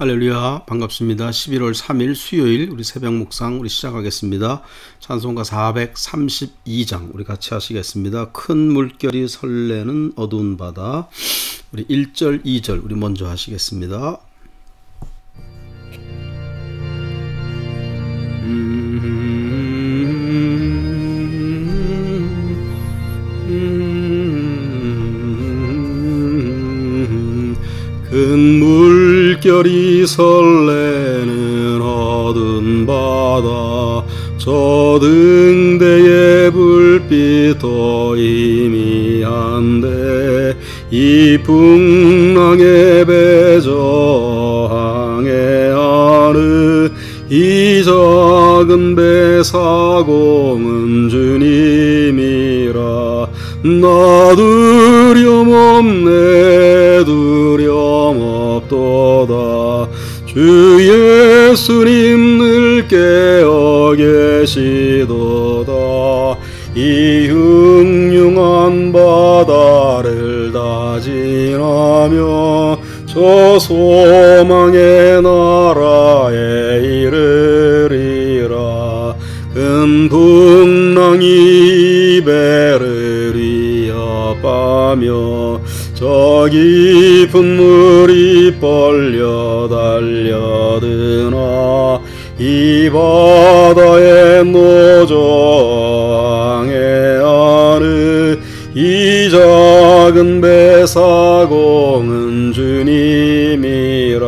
할렐루야, 반갑습니다. 11월 3일 수요일 우리 새벽 묵상 우리 시작하겠습니다. 찬송가 432장 우리 같이 하시겠습니다. 큰 물결이 설레는 어두운 바다. 우리 1절 2절 우리 먼저 하시겠습니다. 큰 물결이 설레는 어두운 바다, 저 등대의 불빛도 희미한데 이 풍랑의 배저 항해하는 이 작은 배 사공은 주님이라. 나 두려움 없네, 두려움 없도다. 주 예수님 늘 깨어 계시도다. 이 흉흉한 바다를 다 지나며 저 소망의 나라에 이르리라. 큰 풍랑이 배를 위협하며 저 깊은 물이 벌려 달려드나 이 바다에 노저 항해하는 이 작은 배 사공은 주님이라.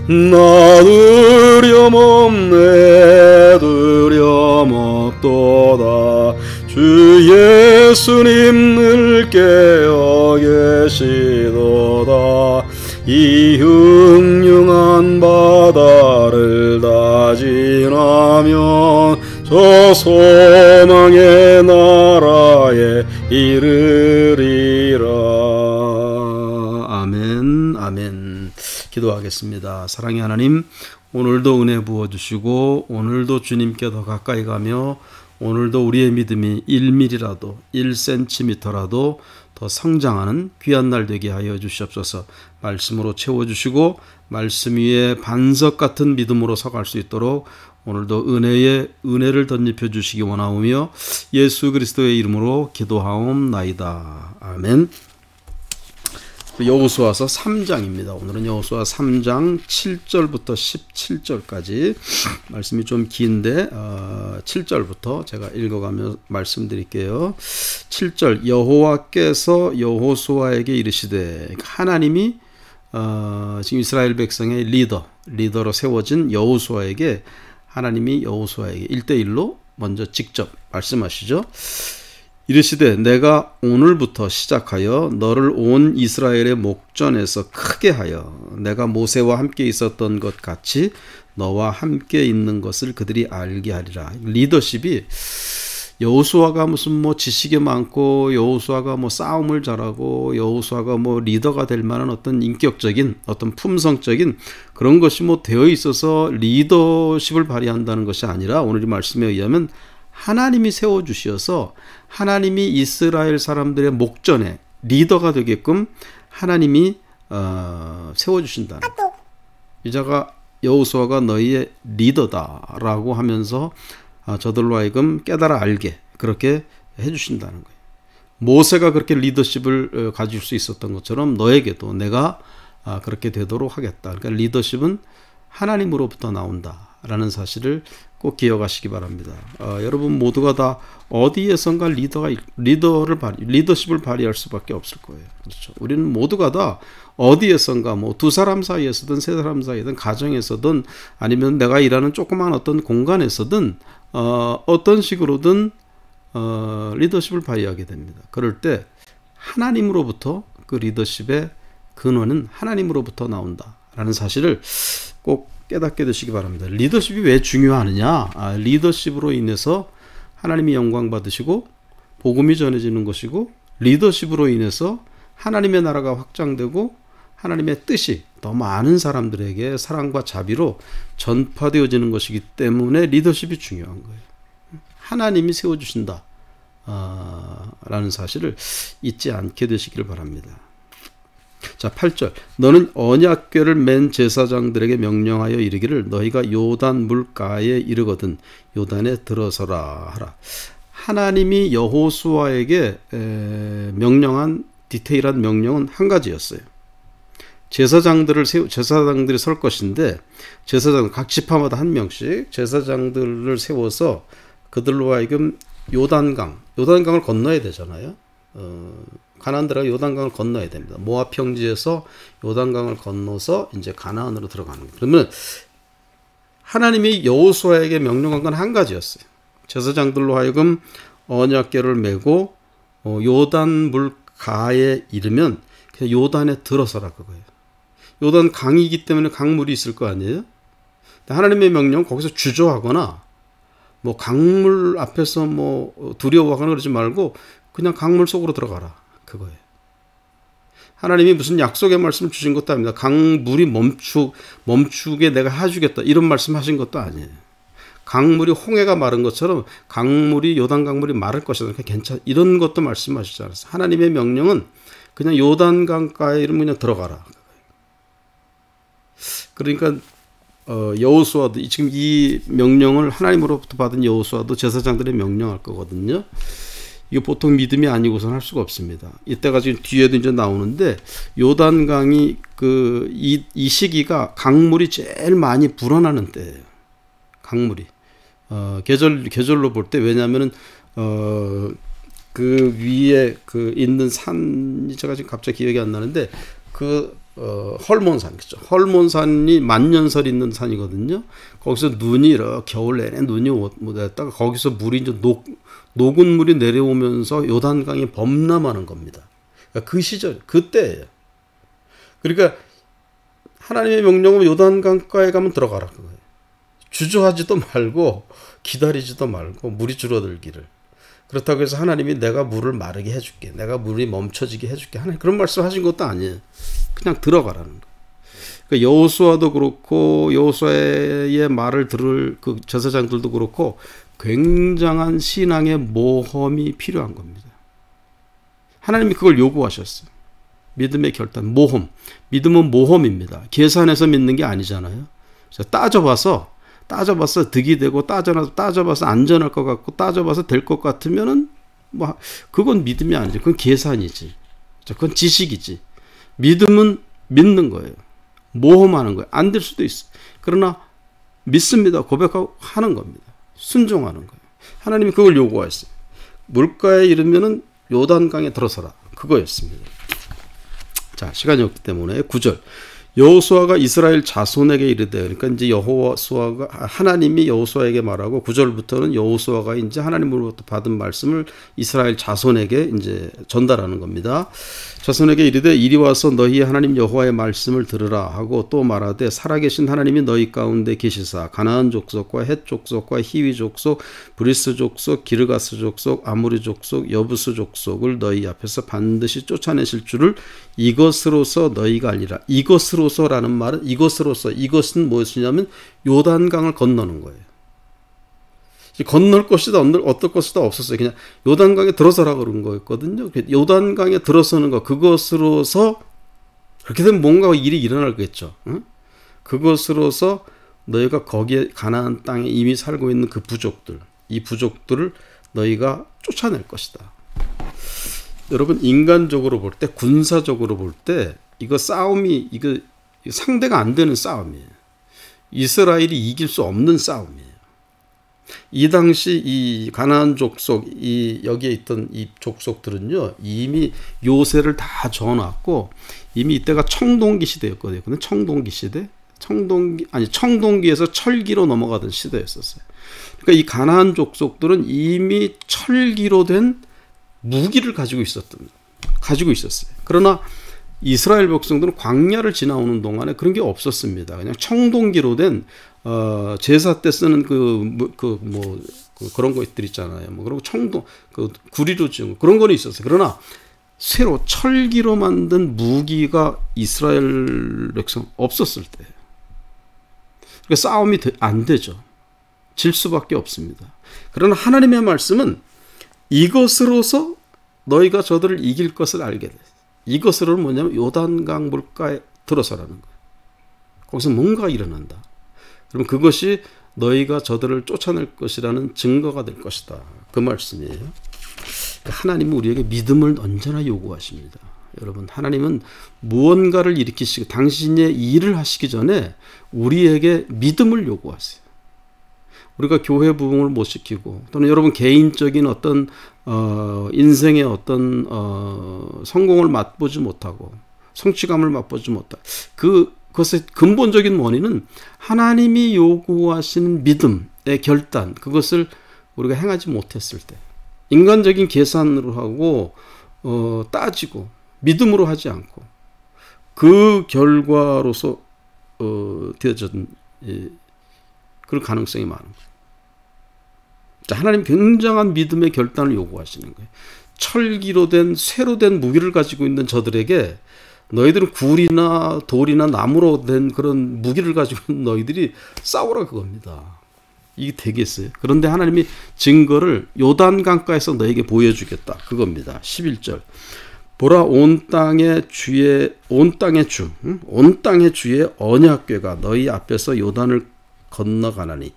나 두려움 없네, 두려움 없도다. 주 예수님 늘 깨어 계시도다. 이 흉흉한 바다를 다 지나면 저 소망의 나라에 이르리라. 아멘, 아멘. 기도하겠습니다. 사랑의 하나님, 오늘도 은혜 부어주시고 오늘도 주님께 더 가까이 가며 오늘도 우리의 믿음이 1mm라도 1cm라도 더 성장하는 귀한 날 되게 하여 주시옵소서. 말씀으로 채워주시고 말씀 위에 반석 같은 믿음으로 서갈 수 있도록 오늘도 은혜를 덧입혀 주시기 원하오며 예수 그리스도의 이름으로 기도하옵나이다. 아멘. 여호수아서 3장입니다. 오늘은 여호수아 3장 7절부터 17절까지 말씀이 좀 긴데 7절부터 제가 읽어가며 말씀드릴게요. 7절 여호와께서 여호수아에게 이르시되, 하나님이 지금 이스라엘 백성의 리더로 세워진 여호수아에게 하나님이 여호수아에게 1대1로 먼저 직접 말씀하시죠. 이르시되 내가 오늘부터 시작하여 너를 온 이스라엘의 목전에서 크게 하여 내가 모세와 함께 있었던 것 같이 너와 함께 있는 것을 그들이 알게 하리라. 리더십이 여호수아가 무슨 지식이 많고 여호수아가 싸움을 잘하고 여호수아가 리더가 될 만한 어떤 인격적인 어떤 품성적인 그런 것이 되어 있어서 리더십을 발휘한다는 것이 아니라 오늘 이 말씀에 의하면 하나님이 세워주셔서 하나님이 이스라엘 사람들의 목전에 리더가 되게끔 하나님이 세워주신다는 거예요. 이자가 여호수아가 너희의 리더다라고 하면서 저들로 하여금 깨달아 알게 그렇게 해주신다는 거예요. 모세가 그렇게 리더십을 가질 수 있었던 것처럼 너에게도 내가 그렇게 되도록 하겠다. 그러니까 리더십은 하나님으로부터 나온다라는 사실을 꼭 기억하시기 바랍니다. 여러분 모두가 다 어디에선가 리더십을 발휘할 수밖에 없을 거예요. 그렇죠? 우리는 모두가 다 어디에선가 두 사람 사이에서든 세 사람 사이든 가정에서든 아니면 내가 일하는 조그만 어떤 공간에서든 어떤 식으로든 리더십을 발휘하게 됩니다. 그럴 때 하나님으로부터 그 리더십의 근원은 하나님으로부터 나온다라는 사실을 꼭 깨닫게 되시기 바랍니다. 리더십이 왜 중요하느냐? 리더십으로 인해서 하나님이 영광 받으시고 복음이 전해지는 것이고 리더십으로 인해서 하나님의 나라가 확장되고 하나님의 뜻이 더 많은 사람들에게 사랑과 자비로 전파되어지는 것이기 때문에 리더십이 중요한 거예요. 하나님이 세워주신다 라는 사실을 잊지 않게 되시기를 바랍니다. 자, 8절. 너는 언약궤를 맨 제사장들에게 명령하여 이르기를 너희가 요단 물가에 이르거든 요단에 들어서라 하라. 하나님이 여호수아에게 명령한 디테일한 명령은 한 가지였어요. 제사장들이 설 것인데 제사장 각 지파마다 한 명씩 제사장들을 세워서 그들로 하여금 요단강을 건너야 되잖아요. 가나안 들어가 요단강을 건너야 됩니다. 모압 평지에서 요단강을 건너서 이제 가나안으로 들어가는 거예요. 그러면 하나님이 여호수아에게 명령한 건 한 가지였어요. 제사장들로 하여금 언약궤를 메고 요단 물가에 이르면 그냥 요단에 들어서라 그거예요. 요단 강이기 때문에 강물이 있을 거 아니에요. 하나님의 명령은 거기서 주저하거나 뭐 강물 앞에서 뭐 두려워하거나 그러지 말고 그냥 강물 속으로 들어가라 그거예요. 하나님이 무슨 약속의 말씀을 주신 것도 아닙니다. 강물이 멈추게 내가 해주겠다 이런 말씀하신 것도 아니에요. 강물이 홍해가 마른 것처럼 요단 강물이 마를 것이다. 괜찮 이런 것도 말씀하시지 않았어요. 하나님의 명령은 그냥 요단강가에 이러면 그냥 들어가라. 그러니까 여호수아도 지금 이 명령을 하나님으로부터 받은 여호수아도 제사장들의 명령할 거거든요. 이거 보통 믿음이 아니고선 할 수가 없습니다. 이때가 지금 뒤에도 이제 나오는데 요단강이 이 시기가 강물이 제일 많이 불어나는 때예요. 강물이 계절로 볼 때 왜냐하면은 그 위에 있는 산이 제가 지금 갑자기 기억이 안 나는데 헐몬산이죠. 헐몬산이 만년설 있는 산이거든요. 거기서 눈이 이렇게 겨울 내내 눈이 오다가 거기서 물이 이제 녹은 물이 내려오면서 요단강이 범람하는 겁니다. 그러니까 그 시절 그때예요. 그러니까 하나님의 명령은 요단강가에 가면 들어가라 그거예요. 주저하지도 말고 기다리지도 말고 물이 줄어들기를. 그렇다고 해서 하나님이 내가 물을 마르게 해줄게. 내가 물이 멈춰지게 해줄게. 하나님 그런 말씀 하신 것도 아니에요. 그냥 들어가라는 거예요. 그러니까 여호수아도 그렇고 여호수아의 말을 들을 그 제사장들도 그렇고 굉장한 신앙의 모험이 필요한 겁니다. 하나님이 그걸 요구하셨어요. 믿음의 결단, 모험. 믿음은 모험입니다. 계산해서 믿는 게 아니잖아요. 따져봐서 득이 되고 따져봐서 안전할 것 같고 따져봐서 될 것 같으면은 뭐 그건 믿음이 아니지. 그건 계산이지. 그건 지식이지. 믿음은 믿는 거예요. 모험하는 거예요. 안 될 수도 있어. 그러나 믿습니다. 고백하고 하는 겁니다. 순종하는 거예요. 하나님이 그걸 요구하셨어요. 물가에 이르면은 요단강에 들어서라. 그거였습니다. 자, 시간이 없기 때문에 9절. 여호수아가 이스라엘 자손에게 이르되 그러니까 이제 하나님이 여호수아에게 말하고 9절부터는 여호수아가 이제 하나님으로부터 받은 말씀을 이스라엘 자손에게 이제 전달하는 겁니다. 자손에게 이르되 이리 와서 너희 하나님 여호와의 말씀을 들으라 하고 또 말하되 살아계신 하나님이 너희 가운데 계시사 가나안 족속과 헷 족속과 히위 족속 브리스 족속 기르가스 족속 아모리 족속 여부스 족속을 너희 앞에서 반드시 쫓아내실 줄을 이것으로서 너희가 알리라. 이것으로서라는 말은 이것은 무엇이냐면 요단강을 건너는 거예요. 건널 것이다 어떨 것이다 없었어요. 그냥 요단강에 들어서라 그런 거였거든요. 요단강에 들어서는 거 그것으로서 그렇게 되면 뭔가 일이 일어나겠죠. 응? 그것으로서 너희가 거기에 가나안 땅에 이미 살고 있는 이 부족들을 너희가 쫓아낼 것이다. 여러분 인간적으로 볼 때 군사적으로 볼 때 이거 싸움이 이거 상대가 안 되는 싸움이에요. 이스라엘이 이길 수 없는 싸움이에요. 이 당시 이 가나안 족속 여기에 있던 이 족속들은요 이미 요새를 다 저어놨고 이미 이때가 청동기 시대였거든요. 근데 청동기에서 철기로 넘어가던 시대였었어요. 그러니까 이 가나안 족속들은 이미 철기로 된 무기를 가지고 있었어요. 그러나 이스라엘 백성들은 광야를 지나오는 동안에 그런 게 없었습니다. 그냥 청동기로 된 제사 때 쓰는 그런 것들 있잖아요. 그리고 구리로 지은 그런 거는 있었어요. 그러나 새로 철기로 만든 무기가 이스라엘 백성 없었을 때, 그러니까 싸움이 안 되죠. 질 수밖에 없습니다. 그러나 하나님의 말씀은 이것으로서 너희가 저들을 이길 것을 알게 돼. 이것으로는 뭐냐면 요단강 물가에 들어서라는 거예요. 거기서 뭔가 일어난다. 그러면 그것이 너희가 저들을 쫓아낼 것이라는 증거가 될 것이다. 그 말씀이에요. 하나님은 우리에게 믿음을 언제나 요구하십니다. 여러분, 하나님은 무언가를 일으키시고 당신의 일을 하시기 전에 우리에게 믿음을 요구하세요. 우리가 교회 부흥을 못 시키고 또는 여러분 개인적인 어떤 인생의 어떤 성공을 맛보지 못하고 성취감을 맛보지 못하고 그것의 근본적인 원인은 하나님이 요구하시는 믿음의 결단, 그것을 우리가 행하지 못했을 때, 인간적인 계산으로 하고 따지고 믿음으로 하지 않고 그 결과로서 되어진 그럴 가능성이 많은 거예요. 하나님 굉장한 믿음의 결단을 요구하시는 거예요. 철기로 된 쇠로 된 무기를 가지고 있는 저들에게 너희들은 굴이나 돌이나 나무로 된 그런 무기를 가지고 있는 너희들이 싸우라 그겁니다. 이게 되겠어요? 그런데 하나님이 증거를 요단강가에서 너에게 보여주겠다 그겁니다. 11절 보라 온 땅의 주의 언약궤가 너희 앞에서 요단을 건너가나니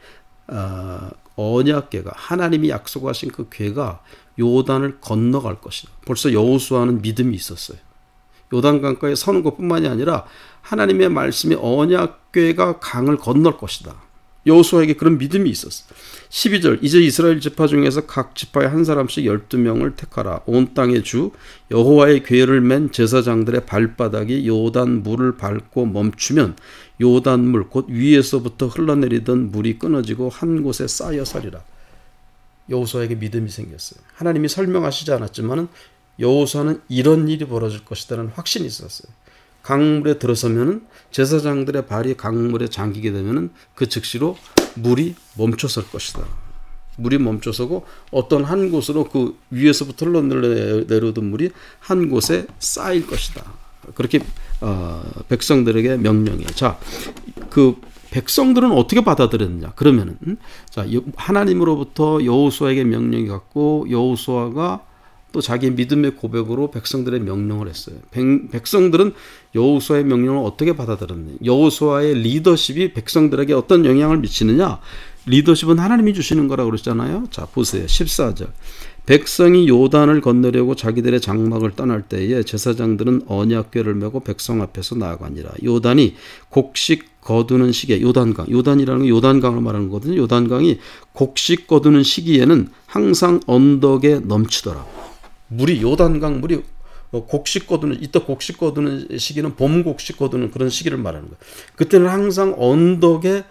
언약궤가 하나님이 약속하신 그 궤가 요단을 건너갈 것이다. 벌써 여호수아는 믿음이 있었어요. 요단강가에 서는 것뿐만이 아니라 하나님의 말씀이 언약궤가 강을 건널 것이다. 여호수아에게 그런 믿음이 있었어. 12절 이제 이스라엘 지파 중에서 각 지파에 한 사람씩 12명을 택하라. 온 땅의 주 여호와의 궤를 맨 제사장들의 발바닥이 요단 물을 밟고 멈추면 요단 물 곧 위에서부터 흘러내리던 물이 끊어지고 한 곳에 쌓여 서리라. 여호수아에게 믿음이 생겼어요. 하나님이 설명하시지 않았지만은 여호수아는 이런 일이 벌어질 것이라는 확신이 있었어요. 강물에 들어서면은 제사장들의 발이 강물에 잠기게 되면은 그 즉시로 물이 멈춰설 것이다. 물이 멈춰서고 어떤 한 곳으로 그 위에서부터 흘러내려오던 물이 한 곳에 쌓일 것이다. 그렇게 백성들에게 명령해요. 자, 그 백성들은 어떻게 받아들였느냐? 그러면은 자, 하나님으로부터 여호수아에게 명령이 갔고 여호수아가 또 자기 믿음의 고백으로 백성들의 명령을 했어요. 백성들은 여호수아의 명령을 어떻게 받아들였느냐? 여호수아의 리더십이 백성들에게 어떤 영향을 미치느냐? 리더십은 하나님이 주시는 거라고 그랬잖아요. 자, 보세요. 14절. 백성이 요단을 건너려고 자기들의 장막을 떠날 때에 제사장들은 언약궤를 메고 백성 앞에서 나아가니라. 요단이 곡식 거두는 시기에 요단이라는 건 요단강을 말하는 거거든요. 요단강이 곡식 거두는 시기에는 항상 언덕에 넘치더라. 물이 요단강 물이 곡식 거두는 이때 곡식 거두는 시기는 봄 곡식 거두는 그런 시기를 말하는 거예요. 그때는 항상 언덕에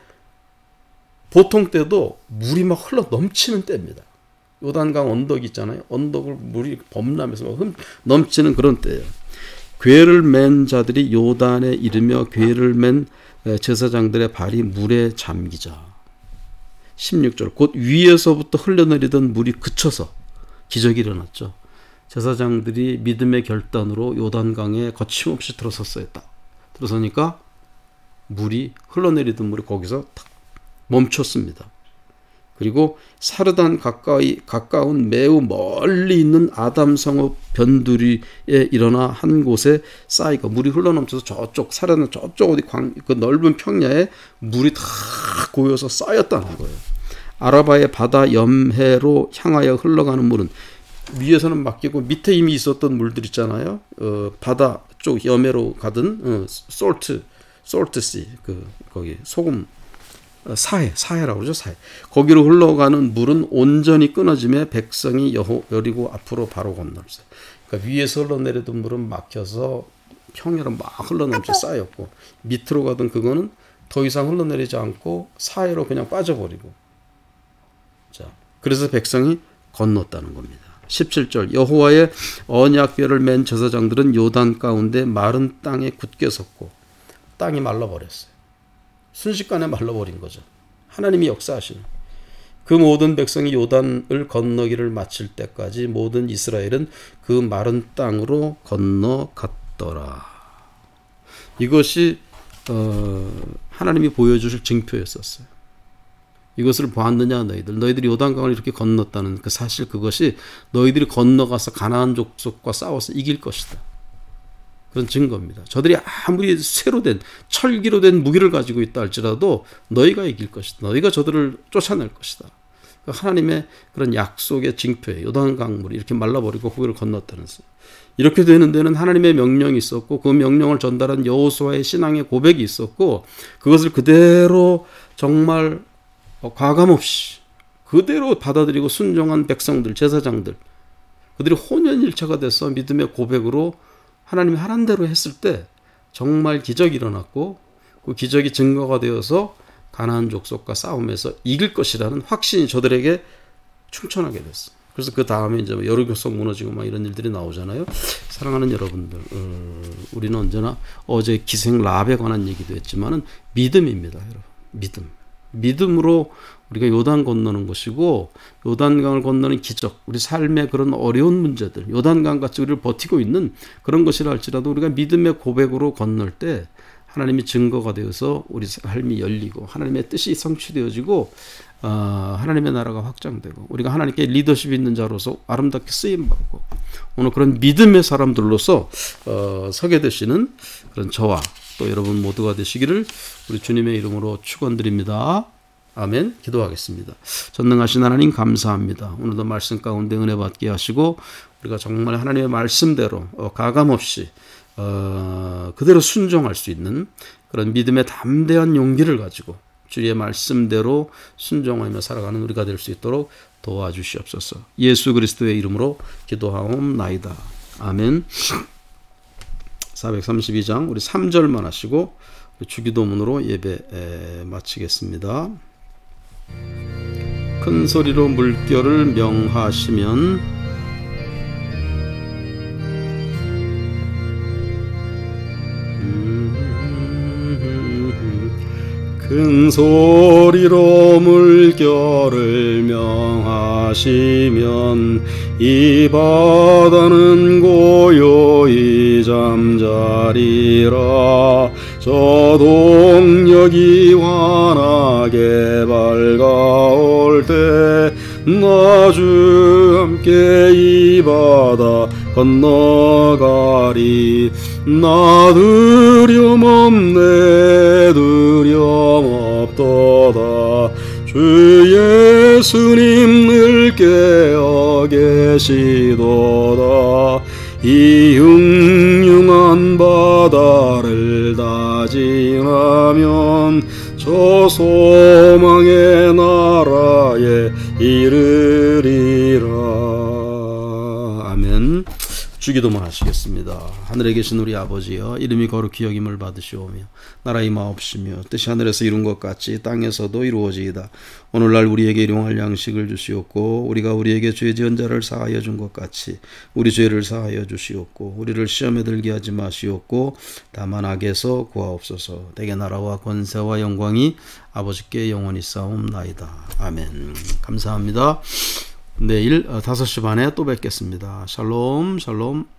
보통 때도 물이 막 흘러 넘치는 때입니다. 요단강 언덕 있잖아요. 언덕을 물이 범람해서 막 넘치는 그런 때예요. 궤를 맨 자들이 요단에 이르며 궤를 맨 제사장들의 발이 물에 잠기자. 16절 곧 위에서부터 흘러내리던 물이 그쳐서 기적이 일어났죠. 제사장들이 믿음의 결단으로 요단강에 거침없이 들어섰어요. 들어서니까 물이 흘러내리던 물이 거기서 탁 멈췄습니다. 그리고 사르단 가까운 매우 멀리 있는 아담성읍 변두리에 일어나 한 곳에 쌓이고 물이 흘러넘쳐서 저쪽 사르단 저쪽 어디 그 넓은 평야에 물이 다 고여서 쌓였다는 거예요. 아라바의 바다 염해로 향하여 흘러가는 물은 위에서는 막히고 밑에 이미 있었던 물들 있잖아요. 바다 쪽 염해로 가든 솔트씨 거기 소금 사해라고 그러죠. 사해. 거기로 흘러가는 물은 온전히 끊어짐에 백성이 여리고 앞으로 바로 건넜어요. 그러니까 위에서 흘러내리던 물은 막혀서 평야로 막 흘러넘쳐 쌓였고 밑으로 가던 그거는 더 이상 흘러내리지 않고 사해로 그냥 빠져버리고. 자, 그래서 백성이 건넜다는 겁니다. 17절 여호와의 언약궤를 맨 제사장들은 요단 가운데 마른 땅에 굳게 섰고 땅이 말라버렸어요. 순식간에 말라버린 거죠. 하나님이 역사하시는. 그 모든 백성이 요단을 건너기를 마칠 때까지 모든 이스라엘은 그 마른 땅으로 건너갔더라. 이것이 하나님이 보여주실 징표였었어요. 이것을 보았느냐 너희들이 요단강을 이렇게 건넜다는 그 사실, 그것이 너희들이 건너가서 가나안 족속과 싸워서 이길 것이다. 그런 증거입니다. 저들이 아무리 새로 된 철기로 된 무기를 가지고 있다 할지라도 너희가 이길 것이다. 너희가 저들을 쫓아낼 것이다. 하나님의 그런 약속의 징표에 요단강물이 이렇게 말라버리고 거기를 건넜다는 것을. 이렇게 되는 데는 하나님의 명령이 있었고 그 명령을 전달한 여호수아의 신앙의 고백이 있었고 그것을 그대로 정말 과감없이 그대로 받아들이고 순종한 백성들, 제사장들, 그들이 혼연일체가 돼서 믿음의 고백으로 하나님이 하란 대로 했을 때 정말 기적이 일어났고 그 기적이 증거가 되어서 가나안 족속과 싸움에서 이길 것이라는 확신이 저들에게 충천하게 됐어요. 그래서 그 다음에 이제 여리고성 무너지고 막 이런 일들이 나오잖아요. 사랑하는 여러분들, 우리는 언제나 어제 기생 라합에 관한 얘기도 했지만은 믿음입니다, 여러분. 믿음으로 우리가 요단 건너는 것이고 요단강을 건너는 기적, 우리 삶의 그런 어려운 문제들, 요단강 같이 우리를 버티고 있는 그런 것이라 할지라도 우리가 믿음의 고백으로 건널 때 하나님이 증거가 되어서 우리 삶이 열리고 하나님의 뜻이 성취되어지고 하나님의 나라가 확장되고 우리가 하나님께 리더십 있는 자로서 아름답게 쓰임받고 오늘 그런 믿음의 사람들로서 서게 되시는 그런 저와 또 여러분 모두가 되시기를 우리 주님의 이름으로 축원드립니다. 아멘. 기도하겠습니다. 전능하신 하나님 감사합니다. 오늘도 말씀 가운데 은혜 받게 하시고 우리가 정말 하나님의 말씀대로 가감없이 그대로 순종할 수 있는 그런 믿음의 담대한 용기를 가지고 주의 말씀대로 순종하며 살아가는 우리가 될 수 있도록 도와주시옵소서. 예수 그리스도의 이름으로 기도하옵나이다. 아멘. 432장 우리 3절만 하시고 주기도문으로 예배 마치겠습니다. 큰 소리로 물결을 명하시면 큰 소리로 물결을 명하시면 이 바다는 고요히 잠자리라. 저 동력이 환하게 밝아올 때 나 주 함께 이 바다 건너가리. 나 두려움 없네 두려움 없도다. 주 예수님 늘 깨어 계시도다. 이 흉흉한 바다를 다 지나면 저 소망의 나라에 이르리라. 아멘. 주기도만 하시겠습니다. 하늘에 계신 우리 아버지여, 이름이 거룩히 여김을 받으시오며 나라의 임하옵시며 뜻이 하늘에서 이룬 것 같이 땅에서도 이루어지이다. 오늘날 우리에게 일용할 양식을 주시옵고 우리가 우리에게 죄 지은 자를 사하여 준 것 같이 우리 죄를 사하여 주시옵고 우리를 시험에 들게 하지 마시옵고 다만 악에서 구하옵소서. 내게 나라와 권세와 영광이 아버지께 영원히 싸움나이다. 아멘. 감사합니다. 내일 5시 반에 또 뵙겠습니다. 샬롬 샬롬.